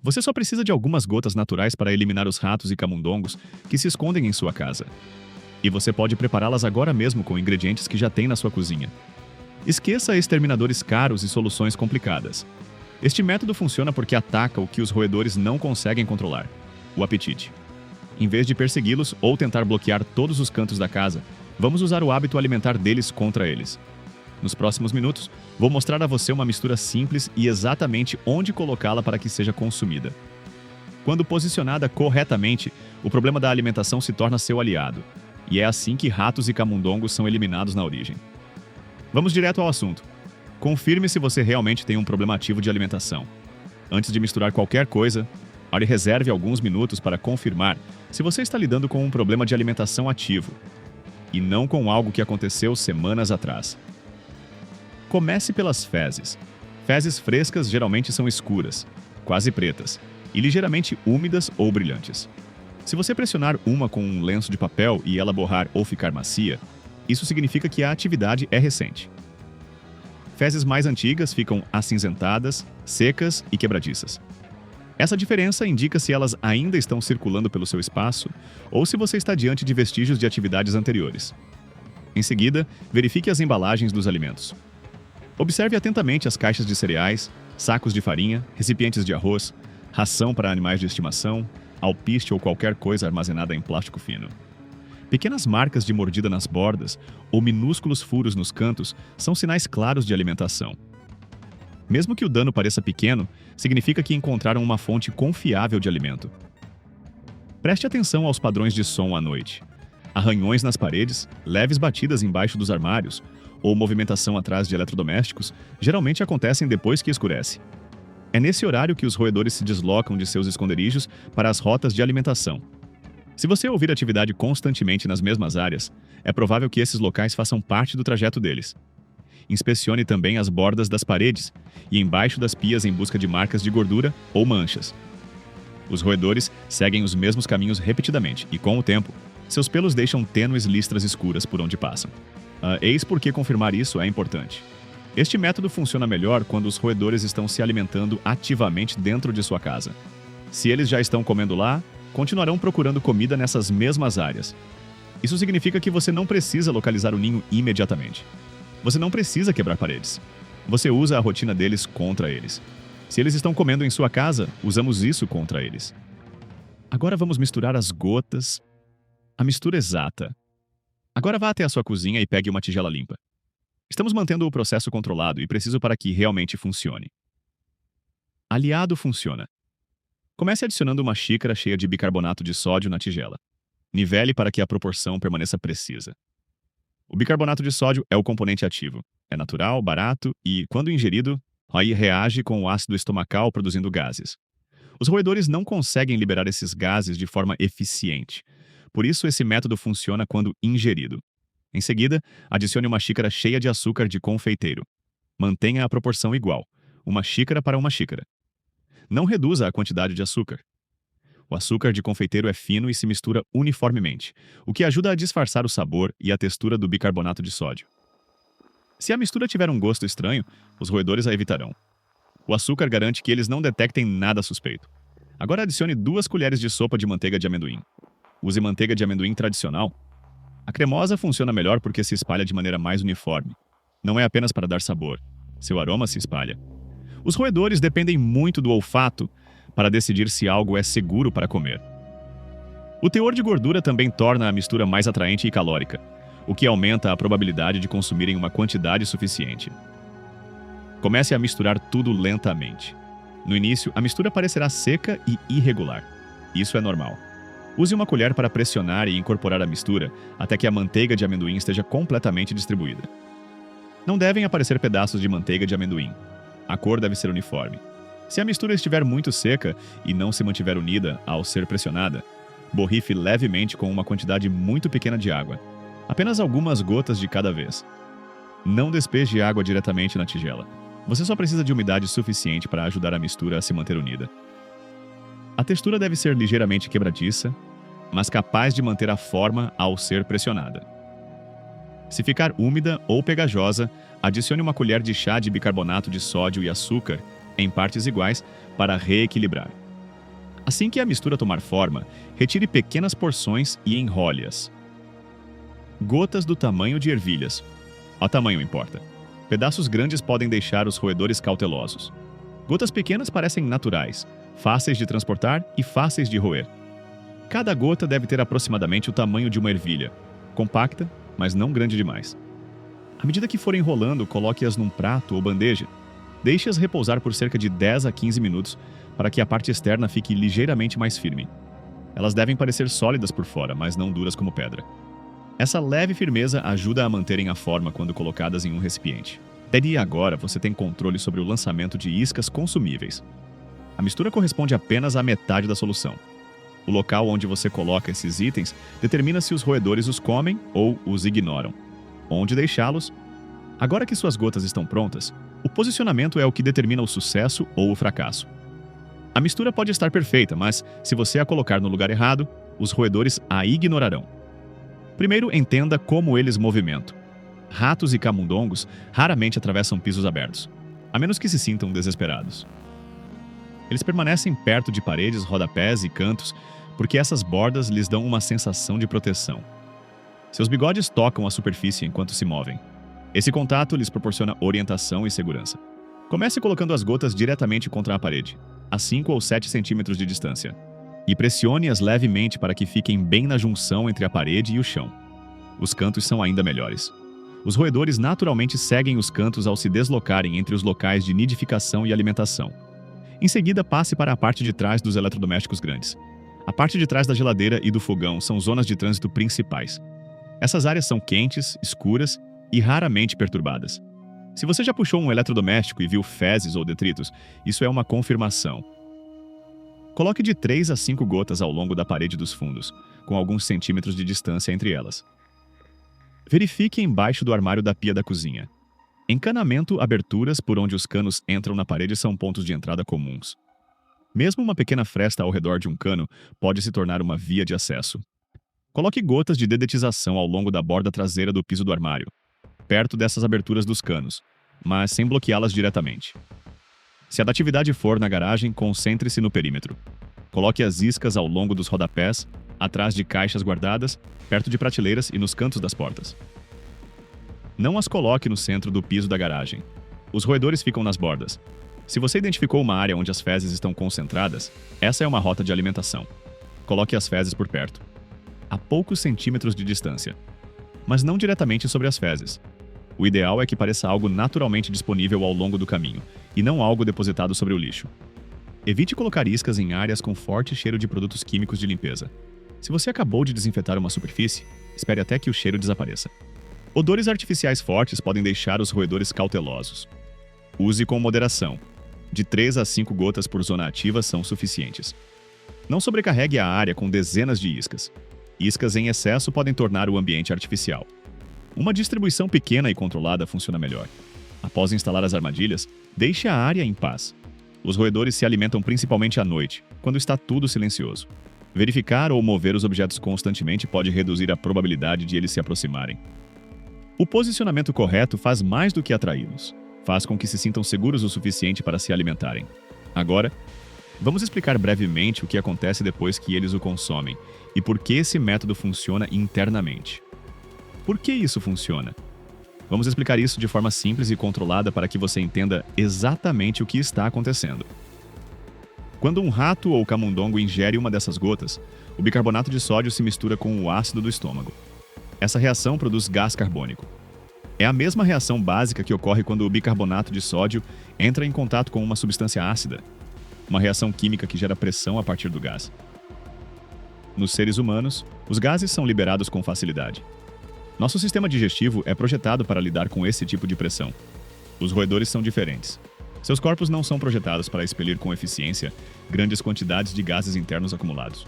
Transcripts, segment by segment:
Você só precisa de algumas gotas naturais para eliminar os ratos e camundongos que se escondem em sua casa. E você pode prepará-las agora mesmo com ingredientes que já tem na sua cozinha. Esqueça exterminadores caros e soluções complicadas. Este método funciona porque ataca o que os roedores não conseguem controlar: o apetite. Em vez de persegui-los ou tentar bloquear todos os cantos da casa, vamos usar o hábito alimentar deles contra eles. Nos próximos minutos, vou mostrar a você uma mistura simples e exatamente onde colocá-la para que seja consumida. Quando posicionada corretamente, o problema da alimentação se torna seu aliado. E é assim que ratos e camundongos são eliminados na origem. Vamos direto ao assunto. Confirme se você realmente tem um problema ativo de alimentação. Antes de misturar qualquer coisa, reserve alguns minutos para confirmar se você está lidando com um problema de alimentação ativo e não com algo que aconteceu semanas atrás. Comece pelas fezes. Fezes frescas geralmente são escuras, quase pretas, e ligeiramente úmidas ou brilhantes. Se você pressionar uma com um lenço de papel e ela borrar ou ficar macia, isso significa que a atividade é recente. Fezes mais antigas ficam acinzentadas, secas e quebradiças. Essa diferença indica se elas ainda estão circulando pelo seu espaço ou se você está diante de vestígios de atividades anteriores. Em seguida, verifique as embalagens dos alimentos. Observe atentamente as caixas de cereais, sacos de farinha, recipientes de arroz, ração para animais de estimação, alpiste ou qualquer coisa armazenada em plástico fino. Pequenas marcas de mordida nas bordas ou minúsculos furos nos cantos são sinais claros de alimentação. Mesmo que o dano pareça pequeno, significa que encontraram uma fonte confiável de alimento. Preste atenção aos padrões de som à noite. Arranhões nas paredes, leves batidas embaixo dos armários ou movimentação atrás de eletrodomésticos geralmente acontecem depois que escurece. É nesse horário que os roedores se deslocam de seus esconderijos para as rotas de alimentação. Se você ouvir atividade constantemente nas mesmas áreas, é provável que esses locais façam parte do trajeto deles. Inspecione também as bordas das paredes e embaixo das pias em busca de marcas de gordura ou manchas. Os roedores seguem os mesmos caminhos repetidamente e, com o tempo, seus pelos deixam tênues listras escuras por onde passam. Eis por que confirmar isso é importante. Este método funciona melhor quando os roedores estão se alimentando ativamente dentro de sua casa. Se eles já estão comendo lá, continuarão procurando comida nessas mesmas áreas. Isso significa que você não precisa localizar o ninho imediatamente. Você não precisa quebrar paredes. Você usa a rotina deles contra eles. Se eles estão comendo em sua casa, usamos isso contra eles. Agora vamos misturar as gotas. A mistura exata. Agora vá até a sua cozinha e pegue uma tigela limpa. Estamos mantendo o processo controlado e preciso para que realmente funcione. Aliado funciona. Comece adicionando uma xícara cheia de bicarbonato de sódio na tigela. Nivele para que a proporção permaneça precisa. O bicarbonato de sódio é o componente ativo. É natural, barato e, quando ingerido, reage com o ácido estomacal produzindo gases. Os roedores não conseguem liberar esses gases de forma eficiente. Por isso, esse método funciona quando ingerido. Em seguida, adicione uma xícara cheia de açúcar de confeiteiro. Mantenha a proporção igual, uma xícara para uma xícara. Não reduza a quantidade de açúcar. O açúcar de confeiteiro é fino e se mistura uniformemente, o que ajuda a disfarçar o sabor e a textura do bicarbonato de sódio. Se a mistura tiver um gosto estranho, os roedores a evitarão. O açúcar garante que eles não detectem nada suspeito. Agora adicione 2 colheres de sopa de manteiga de amendoim. Use manteiga de amendoim tradicional. A cremosa funciona melhor porque se espalha de maneira mais uniforme. Não é apenas para dar sabor. Seu aroma se espalha. Os roedores dependem muito do olfato para decidir se algo é seguro para comer. O teor de gordura também torna a mistura mais atraente e calórica, o que aumenta a probabilidade de consumirem uma quantidade suficiente. Comece a misturar tudo lentamente. No início, a mistura parecerá seca e irregular. Isso é normal. Use uma colher para pressionar e incorporar a mistura até que a manteiga de amendoim esteja completamente distribuída. Não devem aparecer pedaços de manteiga de amendoim. A cor deve ser uniforme. Se a mistura estiver muito seca e não se mantiver unida ao ser pressionada, borrife levemente com uma quantidade muito pequena de água, apenas algumas gotas de cada vez. Não despeje água diretamente na tigela. Você só precisa de umidade suficiente para ajudar a mistura a se manter unida. A textura deve ser ligeiramente quebradiça, mas capaz de manter a forma ao ser pressionada. Se ficar úmida ou pegajosa, adicione uma colher de chá de bicarbonato de sódio e açúcar em partes iguais para reequilibrar. Assim que a mistura tomar forma, retire pequenas porções e enrole-as. Gotas do tamanho de ervilhas. O tamanho importa. Pedaços grandes podem deixar os roedores cautelosos. Gotas pequenas parecem naturais, fáceis de transportar e fáceis de roer. Cada gota deve ter aproximadamente o tamanho de uma ervilha, compacta, mas não grande demais. À medida que for enrolando, coloque-as num prato ou bandeja. Deixe-as repousar por cerca de 10 a 15 minutos para que a parte externa fique ligeiramente mais firme. Elas devem parecer sólidas por fora, mas não duras como pedra. Essa leve firmeza ajuda a manterem a forma quando colocadas em um recipiente. Daí agora você tem controle sobre o lançamento de iscas consumíveis. A mistura corresponde apenas à metade da solução. O local onde você coloca esses itens determina se os roedores os comem ou os ignoram. Onde deixá-los? Agora que suas gotas estão prontas, o posicionamento é o que determina o sucesso ou o fracasso. A mistura pode estar perfeita, mas se você a colocar no lugar errado, os roedores a ignorarão. Primeiro, entenda como eles movimentam. Ratos e camundongos raramente atravessam pisos abertos, a menos que se sintam desesperados. Eles permanecem perto de paredes, rodapés e cantos, porque essas bordas lhes dão uma sensação de proteção. Seus bigodes tocam a superfície enquanto se movem. Esse contato lhes proporciona orientação e segurança. Comece colocando as gotas diretamente contra a parede, a 5 ou 7 centímetros de distância, e pressione-as levemente para que fiquem bem na junção entre a parede e o chão. Os cantos são ainda melhores. Os roedores naturalmente seguem os cantos ao se deslocarem entre os locais de nidificação e alimentação. Em seguida, passe para a parte de trás dos eletrodomésticos grandes. A parte de trás da geladeira e do fogão são zonas de trânsito principais. Essas áreas são quentes, escuras e raramente perturbadas. Se você já puxou um eletrodoméstico e viu fezes ou detritos, isso é uma confirmação. Coloque de 3 a 5 gotas ao longo da parede dos fundos, com alguns centímetros de distância entre elas. Verifique embaixo do armário da pia da cozinha. Encanamento, aberturas por onde os canos entram na parede são pontos de entrada comuns. Mesmo uma pequena fresta ao redor de um cano pode se tornar uma via de acesso. Coloque gotas de dedetização ao longo da borda traseira do piso do armário, perto dessas aberturas dos canos, mas sem bloqueá-las diretamente. Se a datividade for na garagem, concentre-se no perímetro. Coloque as iscas ao longo dos rodapés, atrás de caixas guardadas, perto de prateleiras e nos cantos das portas. Não as coloque no centro do piso da garagem. Os roedores ficam nas bordas. Se você identificou uma área onde as fezes estão concentradas, essa é uma rota de alimentação. Coloque as fezes por perto, a poucos centímetros de distância, mas não diretamente sobre as fezes. O ideal é que pareça algo naturalmente disponível ao longo do caminho, e não algo depositado sobre o lixo. Evite colocar iscas em áreas com forte cheiro de produtos químicos de limpeza. Se você acabou de desinfetar uma superfície, espere até que o cheiro desapareça. Odores artificiais fortes podem deixar os roedores cautelosos. Use com moderação. De 3 a 5 gotas por zona ativa são suficientes. Não sobrecarregue a área com dezenas de iscas. Iscas em excesso podem tornar o ambiente artificial. Uma distribuição pequena e controlada funciona melhor. Após instalar as armadilhas, deixe a área em paz. Os roedores se alimentam principalmente à noite, quando está tudo silencioso. Verificar ou mover os objetos constantemente pode reduzir a probabilidade de eles se aproximarem. O posicionamento correto faz mais do que atraí-los. Faz com que se sintam seguros o suficiente para se alimentarem. Agora, vamos explicar brevemente o que acontece depois que eles o consomem e por que esse método funciona internamente. Por que isso funciona? Vamos explicar isso de forma simples e controlada para que você entenda exatamente o que está acontecendo. Quando um rato ou camundongo ingere uma dessas gotas, o bicarbonato de sódio se mistura com o ácido do estômago. Essa reação produz gás carbônico. É a mesma reação básica que ocorre quando o bicarbonato de sódio entra em contato com uma substância ácida, uma reação química que gera pressão a partir do gás. Nos seres humanos, os gases são liberados com facilidade. Nosso sistema digestivo é projetado para lidar com esse tipo de pressão. Os roedores são diferentes. Seus corpos não são projetados para expelir com eficiência grandes quantidades de gases internos acumulados.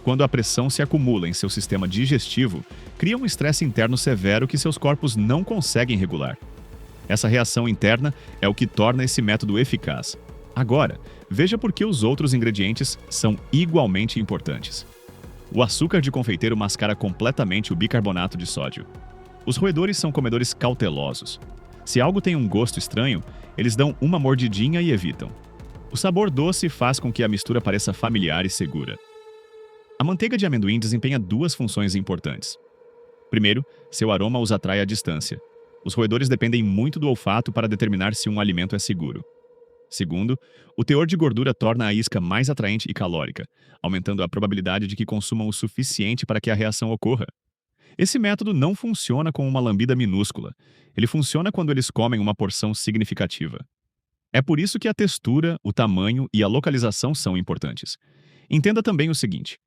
Quando a pressão se acumula em seu sistema digestivo, cria um estresse interno severo que seus corpos não conseguem regular. Essa reação interna é o que torna esse método eficaz. Agora, veja por que os outros ingredientes são igualmente importantes. O açúcar de confeiteiro mascara completamente o bicarbonato de sódio. Os roedores são comedores cautelosos. Se algo tem um gosto estranho, eles dão uma mordidinha e evitam. O sabor doce faz com que a mistura pareça familiar e segura. A manteiga de amendoim desempenha duas funções importantes. Primeiro, seu aroma os atrai à distância. Os roedores dependem muito do olfato para determinar se um alimento é seguro. Segundo, o teor de gordura torna a isca mais atraente e calórica, aumentando a probabilidade de que consumam o suficiente para que a reação ocorra. Esse método não funciona com uma lambida minúscula. Ele funciona quando eles comem uma porção significativa. É por isso que a textura, o tamanho e a localização são importantes. Entenda também o seguinte: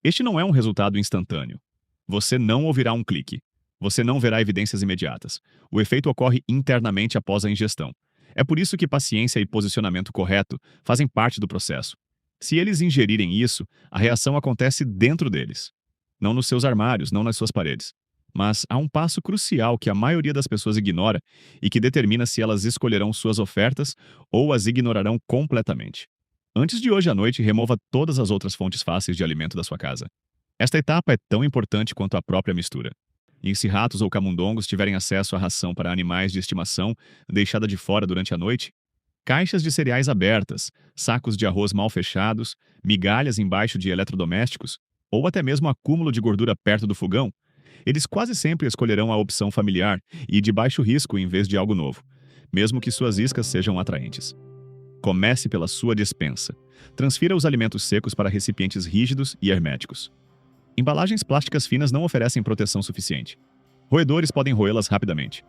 este não é um resultado instantâneo. Você não ouvirá um clique. Você não verá evidências imediatas. O efeito ocorre internamente após a ingestão. É por isso que paciência e posicionamento correto fazem parte do processo. Se eles ingerirem isso, a reação acontece dentro deles. Não nos seus armários, não nas suas paredes. Mas há um passo crucial que a maioria das pessoas ignora e que determina se elas escolherão suas ofertas ou as ignorarão completamente. Antes de hoje à noite, remova todas as outras fontes fáceis de alimento da sua casa. Esta etapa é tão importante quanto a própria mistura. E se ratos ou camundongos tiverem acesso à ração para animais de estimação deixada de fora durante a noite, caixas de cereais abertas, sacos de arroz mal fechados, migalhas embaixo de eletrodomésticos, ou até mesmo acúmulo de gordura perto do fogão, eles quase sempre escolherão a opção familiar e de baixo risco em vez de algo novo, mesmo que suas iscas sejam atraentes. Comece pela sua despensa. Transfira os alimentos secos para recipientes rígidos e herméticos. Embalagens plásticas finas não oferecem proteção suficiente. Roedores podem roê-las rapidamente.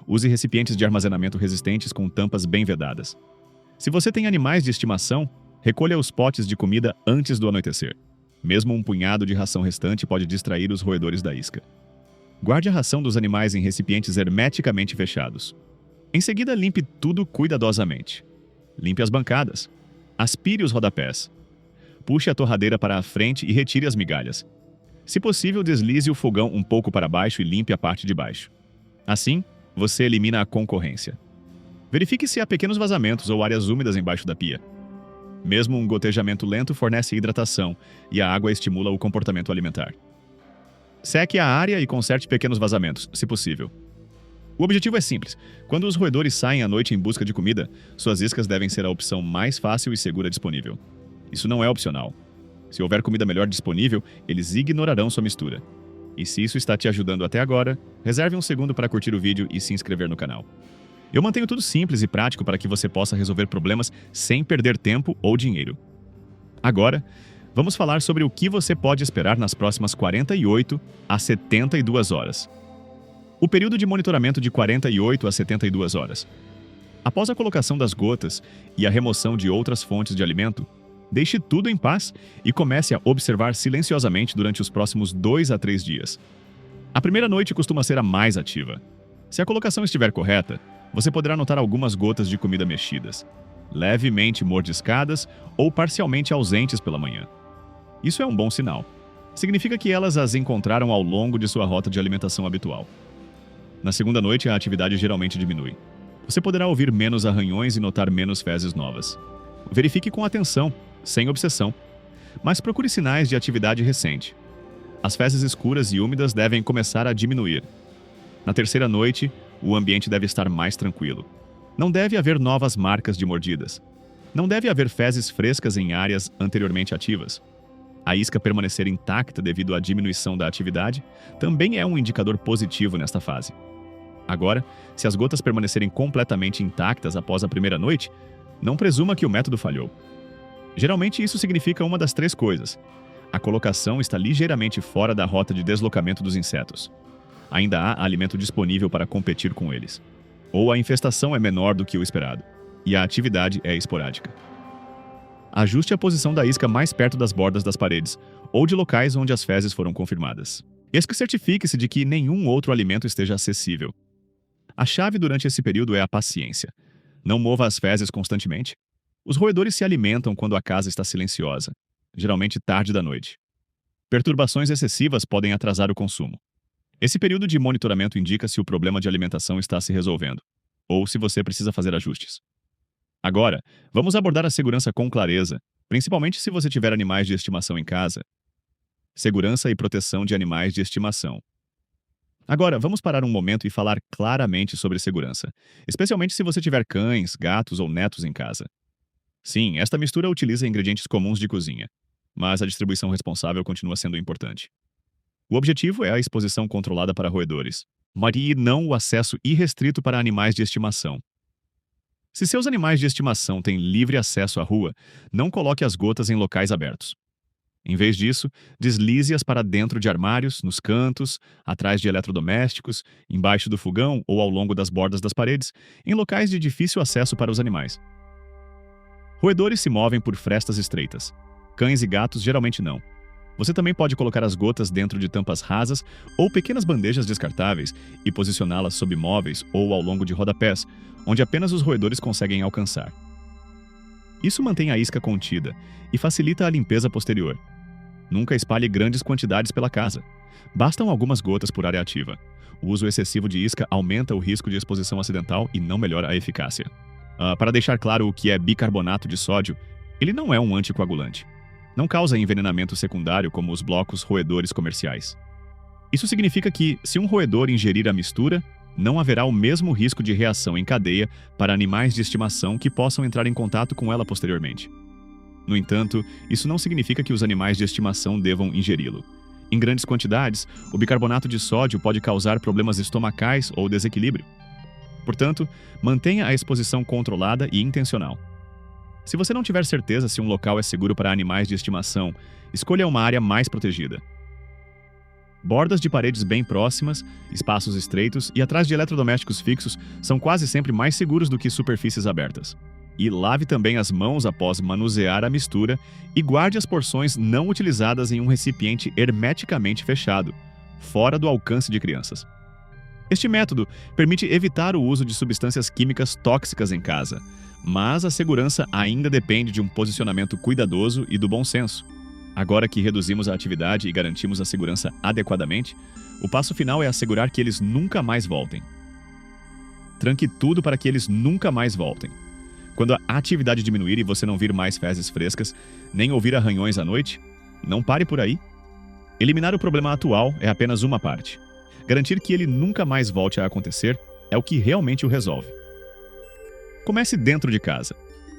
Use recipientes de armazenamento resistentes com tampas bem vedadas. Se você tem animais de estimação, recolha os potes de comida antes do anoitecer. Mesmo um punhado de ração restante pode distrair os roedores da isca. Guarde a ração dos animais em recipientes hermeticamente fechados. Em seguida, limpe tudo cuidadosamente. Limpe as bancadas. Aspire os rodapés. Puxe a torradeira para a frente e retire as migalhas. Se possível, deslize o fogão um pouco para baixo e limpe a parte de baixo. Assim, você elimina a concorrência. Verifique se há pequenos vazamentos ou áreas úmidas embaixo da pia. Mesmo um gotejamento lento fornece hidratação e a água estimula o comportamento alimentar. Seque a área e conserte pequenos vazamentos, se possível. O objetivo é simples. Quando os roedores saem à noite em busca de comida, suas iscas devem ser a opção mais fácil e segura disponível. Isso não é opcional. Se houver comida melhor disponível, eles ignorarão sua mistura. E se isso está te ajudando até agora, reserve um segundo para curtir o vídeo e se inscrever no canal. Eu mantenho tudo simples e prático para que você possa resolver problemas sem perder tempo ou dinheiro. Agora, vamos falar sobre o que você pode esperar nas próximas 48 a 72 horas. O período de monitoramento de 48 a 72 horas. Após a colocação das gotas e a remoção de outras fontes de alimento, deixe tudo em paz e comece a observar silenciosamente durante os próximos 2 a 3 dias. A primeira noite costuma ser a mais ativa. Se a colocação estiver correta, você poderá notar algumas gotas de comida mexidas, levemente mordiscadas ou parcialmente ausentes pela manhã. Isso é um bom sinal. Significa que elas as encontraram ao longo de sua rota de alimentação habitual. Na segunda noite, a atividade geralmente diminui. Você poderá ouvir menos arranhões e notar menos fezes novas. Verifique com atenção, sem obsessão, mas procure sinais de atividade recente. As fezes escuras e úmidas devem começar a diminuir. Na terceira noite, o ambiente deve estar mais tranquilo. Não deve haver novas marcas de mordidas. Não deve haver fezes frescas em áreas anteriormente ativas. A isca permanecer intacta devido à diminuição da atividade também é um indicador positivo nesta fase. Agora, se as gotas permanecerem completamente intactas após a primeira noite, não presuma que o método falhou. Geralmente isso significa uma das 3 coisas. A colocação está ligeiramente fora da rota de deslocamento dos insetos. Ainda há alimento disponível para competir com eles. Ou a infestação é menor do que o esperado. E a atividade é esporádica. Ajuste a posição da isca mais perto das bordas das paredes, ou de locais onde as fezes foram confirmadas. Certifique-se de que nenhum outro alimento esteja acessível. A chave durante esse período é a paciência. Não mova as fezes constantemente. Os roedores se alimentam quando a casa está silenciosa, geralmente tarde da noite. Perturbações excessivas podem atrasar o consumo. Esse período de monitoramento indica se o problema de alimentação está se resolvendo, ou se você precisa fazer ajustes. Agora, vamos abordar a segurança com clareza, principalmente se você tiver animais de estimação em casa. Segurança e proteção de animais de estimação. Agora, vamos parar um momento e falar claramente sobre segurança, especialmente se você tiver cães, gatos ou netos em casa. Sim, esta mistura utiliza ingredientes comuns de cozinha, mas a distribuição responsável continua sendo importante. O objetivo é a exposição controlada para roedores, mas e não o acesso irrestrito para animais de estimação. Se seus animais de estimação têm livre acesso à rua, não coloque as gotas em locais abertos. Em vez disso, deslize-as para dentro de armários, nos cantos, atrás de eletrodomésticos, embaixo do fogão ou ao longo das bordas das paredes, em locais de difícil acesso para os animais. Roedores se movem por frestas estreitas. Cães e gatos geralmente não. Você também pode colocar as gotas dentro de tampas rasas ou pequenas bandejas descartáveis e posicioná-las sob móveis ou ao longo de rodapés, onde apenas os roedores conseguem alcançar. Isso mantém a isca contida e facilita a limpeza posterior. Nunca espalhe grandes quantidades pela casa. Bastam algumas gotas por área ativa. O uso excessivo de isca aumenta o risco de exposição acidental e não melhora a eficácia. Para deixar claro o que é bicarbonato de sódio, ele não é um anticoagulante. Não causa envenenamento secundário como os blocos roedores comerciais. Isso significa que, se um roedor ingerir a mistura, não haverá o mesmo risco de reação em cadeia para animais de estimação que possam entrar em contato com ela posteriormente. No entanto, isso não significa que os animais de estimação devam ingeri-lo. Em grandes quantidades, o bicarbonato de sódio pode causar problemas estomacais ou desequilíbrio. Portanto, mantenha a exposição controlada e intencional. Se você não tiver certeza se um local é seguro para animais de estimação, escolha uma área mais protegida. Bordas de paredes bem próximas, espaços estreitos e atrás de eletrodomésticos fixos são quase sempre mais seguros do que superfícies abertas. E lave também as mãos após manusear a mistura e guarde as porções não utilizadas em um recipiente hermeticamente fechado, fora do alcance de crianças. Este método permite evitar o uso de substâncias químicas tóxicas em casa, mas a segurança ainda depende de um posicionamento cuidadoso e do bom senso. Agora que reduzimos a atividade e garantimos a segurança adequadamente, o passo final é assegurar que eles nunca mais voltem. Tranque tudo para que eles nunca mais voltem. Quando a atividade diminuir e você não vir mais fezes frescas, nem ouvir arranhões à noite, não pare por aí. Eliminar o problema atual é apenas uma parte. Garantir que ele nunca mais volte a acontecer é o que realmente o resolve. Comece dentro de casa.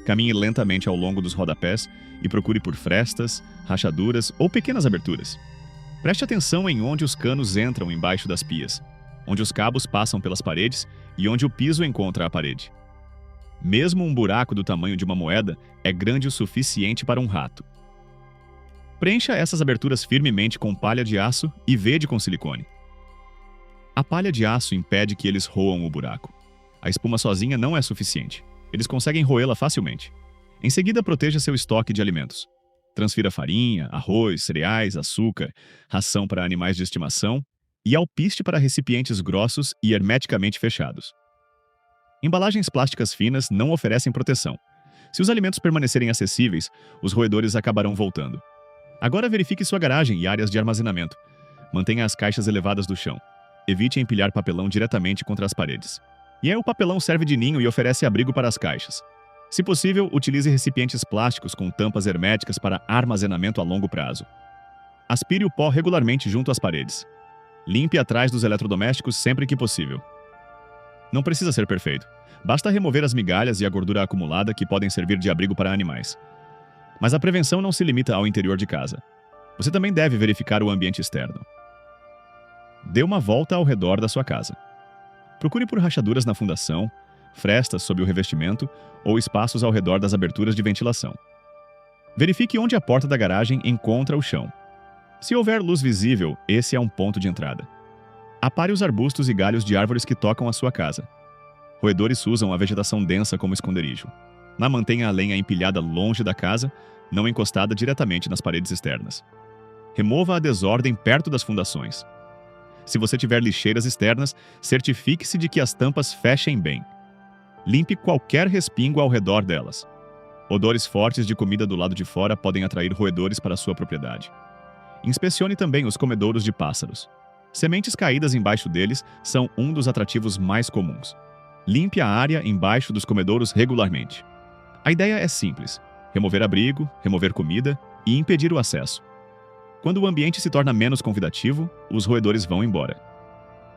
Caminhe lentamente ao longo dos rodapés e procure por frestas, rachaduras ou pequenas aberturas. Preste atenção em onde os canos entram embaixo das pias, onde os cabos passam pelas paredes e onde o piso encontra a parede. Mesmo um buraco do tamanho de uma moeda é grande o suficiente para um rato. Preencha essas aberturas firmemente com palha de aço e vede com silicone. A palha de aço impede que eles roam o buraco. A espuma sozinha não é suficiente. Eles conseguem roê-la facilmente. Em seguida, proteja seu estoque de alimentos. Transfira farinha, arroz, cereais, açúcar, ração para animais de estimação e alpiste para recipientes grossos e hermeticamente fechados. Embalagens plásticas finas não oferecem proteção. Se os alimentos permanecerem acessíveis, os roedores acabarão voltando. Agora verifique sua garagem e áreas de armazenamento. Mantenha as caixas elevadas do chão. Evite empilhar papelão diretamente contra as paredes. E o papelão serve de ninho e oferece abrigo para as caixas. Se possível, utilize recipientes plásticos com tampas herméticas para armazenamento a longo prazo. Aspire o pó regularmente junto às paredes. Limpe atrás dos eletrodomésticos sempre que possível. Não precisa ser perfeito. Basta remover as migalhas e a gordura acumulada que podem servir de abrigo para animais. Mas a prevenção não se limita ao interior de casa. Você também deve verificar o ambiente externo. Dê uma volta ao redor da sua casa. Procure por rachaduras na fundação, frestas sob o revestimento ou espaços ao redor das aberturas de ventilação. Verifique onde a porta da garagem encontra o chão. Se houver luz visível, esse é um ponto de entrada. Apare os arbustos e galhos de árvores que tocam a sua casa. Roedores usam a vegetação densa como esconderijo. Mantenha a lenha empilhada longe da casa, não encostada diretamente nas paredes externas. Remova a desordem perto das fundações. Se você tiver lixeiras externas, certifique-se de que as tampas fechem bem. Limpe qualquer respingo ao redor delas. Odores fortes de comida do lado de fora podem atrair roedores para sua propriedade. Inspecione também os comedouros de pássaros. Sementes caídas embaixo deles são um dos atrativos mais comuns. Limpe a área embaixo dos comedouros regularmente. A ideia é simples: remover abrigo, remover comida e impedir o acesso. Quando o ambiente se torna menos convidativo, os roedores vão embora.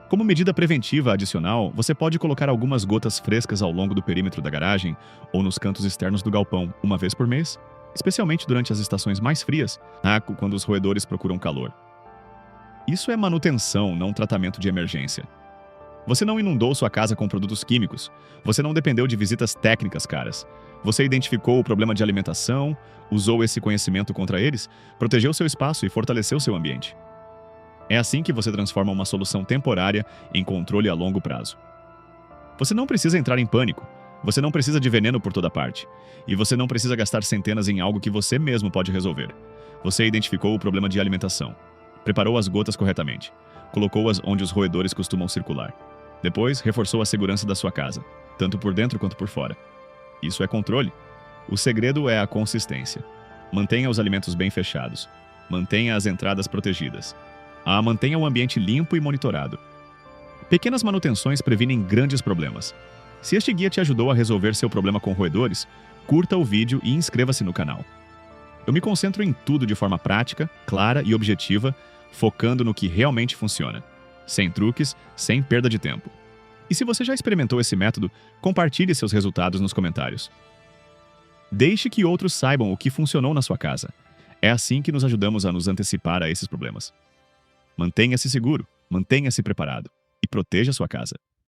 Como medida preventiva adicional, você pode colocar algumas gotas frescas ao longo do perímetro da garagem ou nos cantos externos do galpão, uma vez por mês, especialmente durante as estações mais frias, quando os roedores procuram calor. Isso é manutenção, não tratamento de emergência. Você não inundou sua casa com produtos químicos. Você não dependeu de visitas técnicas caras. Você identificou o problema de alimentação, usou esse conhecimento contra eles, protegeu seu espaço e fortaleceu seu ambiente. É assim que você transforma uma solução temporária em controle a longo prazo. Você não precisa entrar em pânico. Você não precisa de veneno por toda parte. E você não precisa gastar centenas em algo que você mesmo pode resolver. Você identificou o problema de alimentação. Preparou as gotas corretamente. Colocou-as onde os roedores costumam circular. Depois, reforçou a segurança da sua casa, tanto por dentro quanto por fora. Isso é controle. O segredo é a consistência. Mantenha os alimentos bem fechados. Mantenha as entradas protegidas. Mantenha o ambiente limpo e monitorado. Pequenas manutenções previnem grandes problemas. Se este guia te ajudou a resolver seu problema com roedores, curta o vídeo e inscreva-se no canal. Eu me concentro em tudo de forma prática, clara e objetiva, focando no que realmente funciona. Sem truques, sem perda de tempo. E se você já experimentou esse método, compartilhe seus resultados nos comentários. Deixe que outros saibam o que funcionou na sua casa. É assim que nos ajudamos a nos antecipar a esses problemas. Mantenha-se seguro, mantenha-se preparado e proteja sua casa.